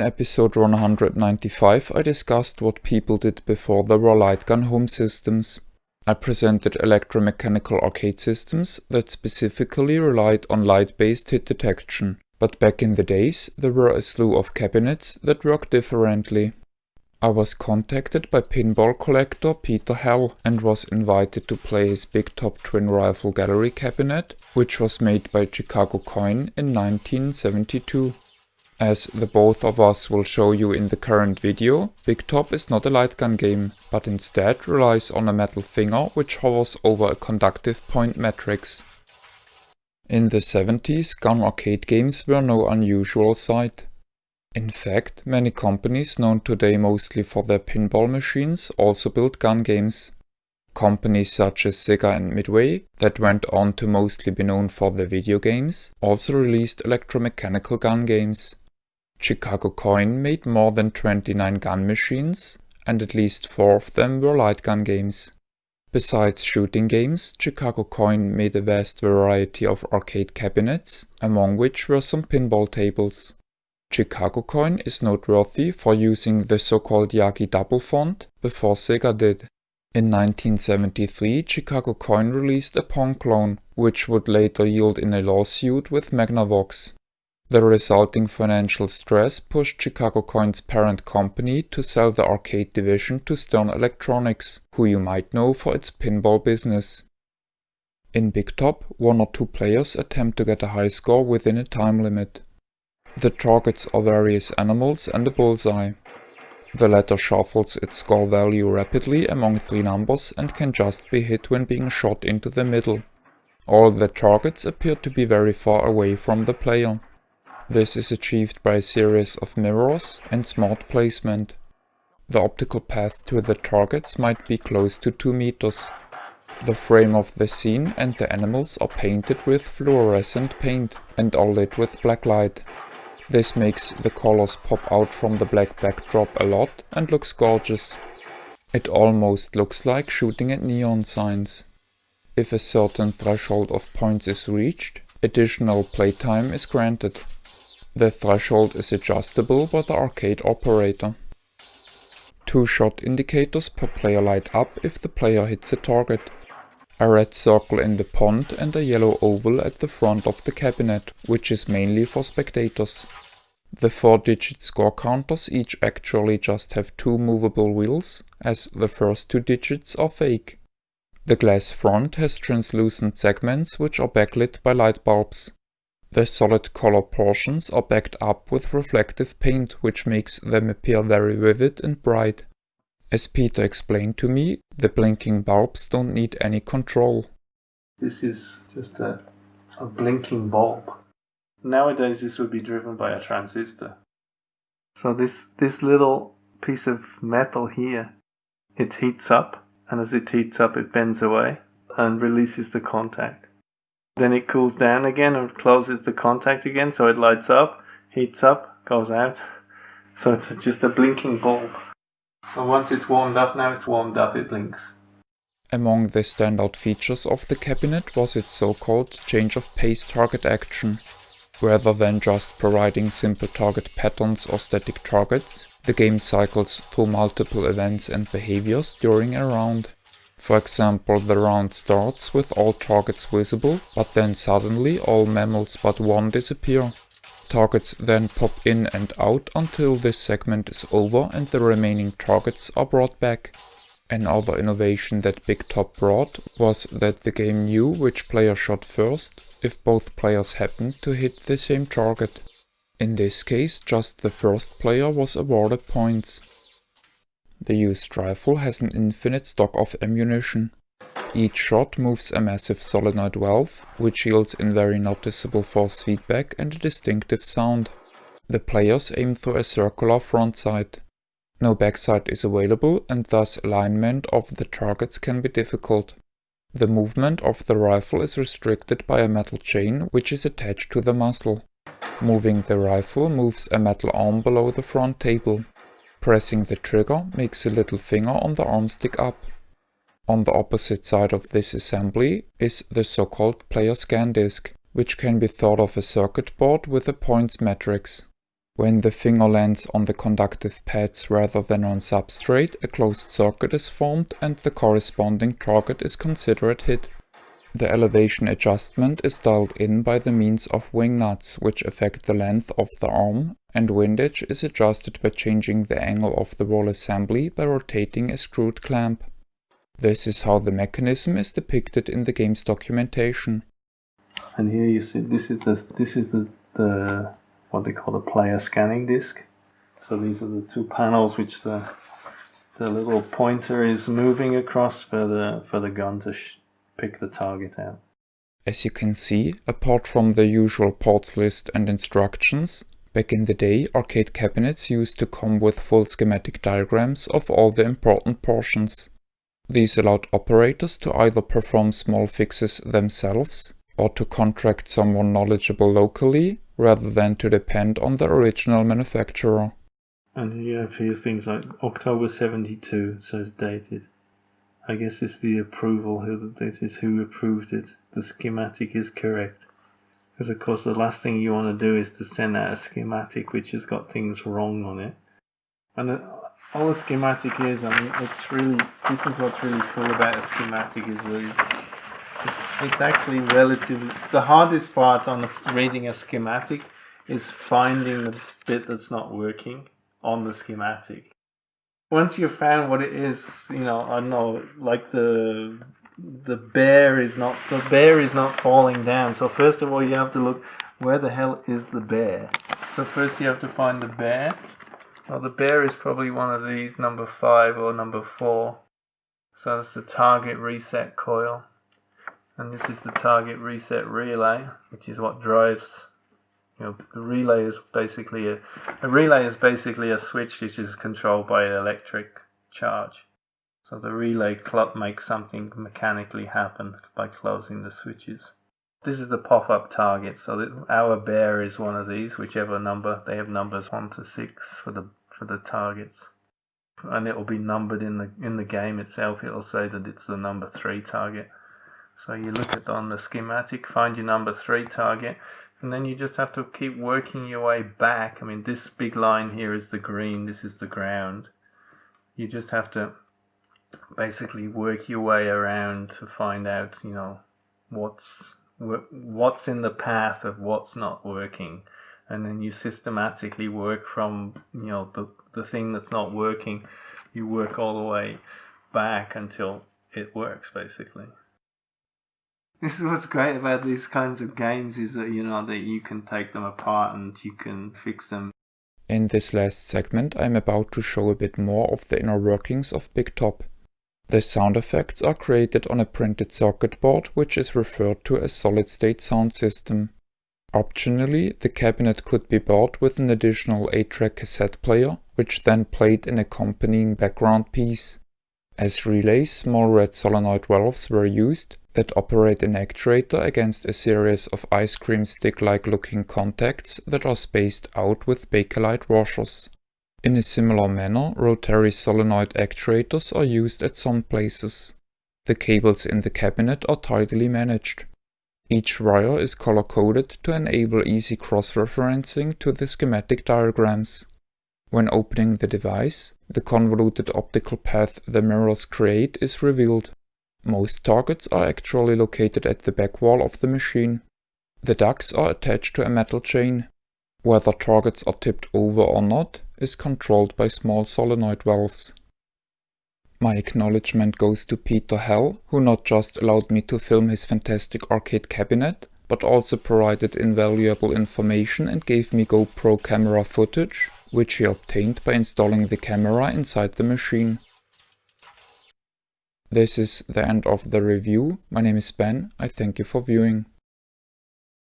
In episode 195 I discussed what people did before there were light gun home systems. I presented electromechanical arcade systems that specifically relied on light-based hit detection, but back in the days there were a slew of cabinets that worked differently. I was contacted by pinball collector Peter Hell and was invited to play his Big Top twin rifle gallery cabinet, which was made by Chicago Coin in 1972. As the both of us will show you in the current video, Big Top is not a light gun game, but instead relies on a metal finger which hovers over a conductive point matrix. In the 70s, gun arcade games were no unusual sight. In fact, many companies known today mostly for their pinball machines also built gun games. Companies such as Sega and Midway, that went on to mostly be known for their video games, also released electromechanical gun games. Chicago Coin made more than 29 gun machines, and at least 4 of them were light gun games. Besides shooting games, Chicago Coin made a vast variety of arcade cabinets, among which were some pinball tables. Chicago Coin is noteworthy for using the so-called Yagi double font before Sega did. In 1973, Chicago Coin released a Pong clone, which would later yield in a lawsuit with Magnavox. The resulting financial stress pushed Chicago Coin's parent company to sell the arcade division to Stern Electronics, who you might know for its pinball business. In Big Top, 1 or 2 players attempt to get a high score within a time limit. The targets are various animals and a bullseye. The latter shuffles its score value rapidly among 3 numbers and can just be hit when being shot into the middle. All the targets appear to be very far away from the player. This is achieved by a series of mirrors and smart placement. The optical path to the targets might be close to 2 meters. The frame of the scene and the animals are painted with fluorescent paint and are lit with black light. This makes the colors pop out from the black backdrop a lot and looks gorgeous. It almost looks like shooting at neon signs. If a certain threshold of points is reached, additional playtime is granted. The threshold is adjustable by the arcade operator. 2 shot indicators per player light up if the player hits a target. A red circle in the pond and a yellow oval at the front of the cabinet, which is mainly for spectators. The 4-digit score counters each actually just have 2 movable wheels, as the first 2 digits are fake. The glass front has translucent segments which are backlit by light bulbs. The solid color portions are backed up with reflective paint, which makes them appear very vivid and bright. As Peter explained to me, the blinking bulbs don't need any control. This is just a blinking bulb. Nowadays this would be driven by a transistor. So this little piece of metal here, it heats up, and as it heats up it bends away and releases the contact. Then it cools down again and closes the contact again, so it lights up, heats up, goes out. So it's just a blinking bulb. So once it's warmed up, it blinks. Among the standout features of the cabinet was its so-called change of pace target action. Rather than just providing simple target patterns or static targets, the game cycles through multiple events and behaviors during a round. For example, the round starts with all targets visible, but then suddenly all mammals but 1 disappear. Targets then pop in and out until this segment is over and the remaining targets are brought back. Another innovation that Big Top brought was that the game knew which player shot first if both players happened to hit the same target. In this case, just the first player was awarded points. The used rifle has an infinite stock of ammunition. Each shot moves a massive solenoid valve, which yields in very noticeable force feedback and a distinctive sound. The players aim through a circular front sight. No backside is available, and thus alignment of the targets can be difficult. The movement of the rifle is restricted by a metal chain which is attached to the muzzle. Moving the rifle moves a metal arm below the front table. Pressing the trigger makes a little finger on the arm stick up. On the opposite side of this assembly is the so-called player scan disc, which can be thought of a circuit board with a points matrix. When the finger lands on the conductive pads rather than on substrate, a closed circuit is formed and the corresponding target is considered hit. The elevation adjustment is dialed in by the means of wing nuts, which affect the length of the arm, and windage is adjusted by changing the angle of the roll assembly by rotating a screwed clamp. This is how the mechanism is depicted in the game's documentation. And here you see this is the what they call the player scanning disc. So these are the two panels which the little pointer is moving across for the gun to pick the target out. As you can see, apart from the usual ports list and instructions, back in the day arcade cabinets used to come with full schematic diagrams of all the important portions. These allowed operators to either perform small fixes themselves or to contract someone knowledgeable locally rather than to depend on the original manufacturer. And you have here things like October 72, so it's dated. I guess it's the approval, this is who approved it. The schematic is correct. Because of course the last thing you want to do is to send out a schematic which has got things wrong on it. And all a schematic is, I mean, this is what's really cool about a schematic is that it's actually relatively, the hardest part on reading a schematic is finding the bit that's not working on the schematic. Once you've found what it is, I don't know, like the bear is not falling down. So first of all, you have to look, where the hell is the bear? So first you have to find the bear. Well, the bear is probably one of these, number 5 or number 4. So that's the target reset coil. And this is the target reset relay, which is what drives. The relay is basically a switch which is controlled by an electric charge. So the relay makes something mechanically happen by closing the switches. This is the pop-up target. So our bear is one of these, whichever number. They have numbers 1 to 6 for the targets, and it will be numbered in the game itself. It will say that it's the number 3 target. So you look at on the schematic, find your number 3 target. And then you just have to keep working your way back. I mean, this big line here is the green, this is the ground. You just have to basically work your way around to find out, what's in the path of what's not working. And then you systematically work from, the thing that's not working, you work all the way back until it works, basically. This is what's great about these kinds of games, is that that you can take them apart and you can fix them. In this last segment I'm about to show a bit more of the inner workings of Big Top. The sound effects are created on a printed circuit board, which is referred to as solid-state sound system. Optionally, the cabinet could be bought with an additional 8-track cassette player, which then played an accompanying background piece. As relays, small red solenoid valves were used that operate an actuator against a series of ice cream stick-like looking contacts that are spaced out with Bakelite washers. In a similar manner, rotary solenoid actuators are used at some places. The cables in the cabinet are tidily managed. Each wire is color-coded to enable easy cross-referencing to the schematic diagrams. When opening the device, the convoluted optical path the mirrors create is revealed. Most targets are actually located at the back wall of the machine. The ducts are attached to a metal chain. Whether targets are tipped over or not is controlled by small solenoid valves. My acknowledgement goes to Peter Hell, who not just allowed me to film his fantastic arcade cabinet, but also provided invaluable information and gave me GoPro camera footage, which he obtained by installing the camera inside the machine. This is the end of the review. My name is Ben. I thank you for viewing.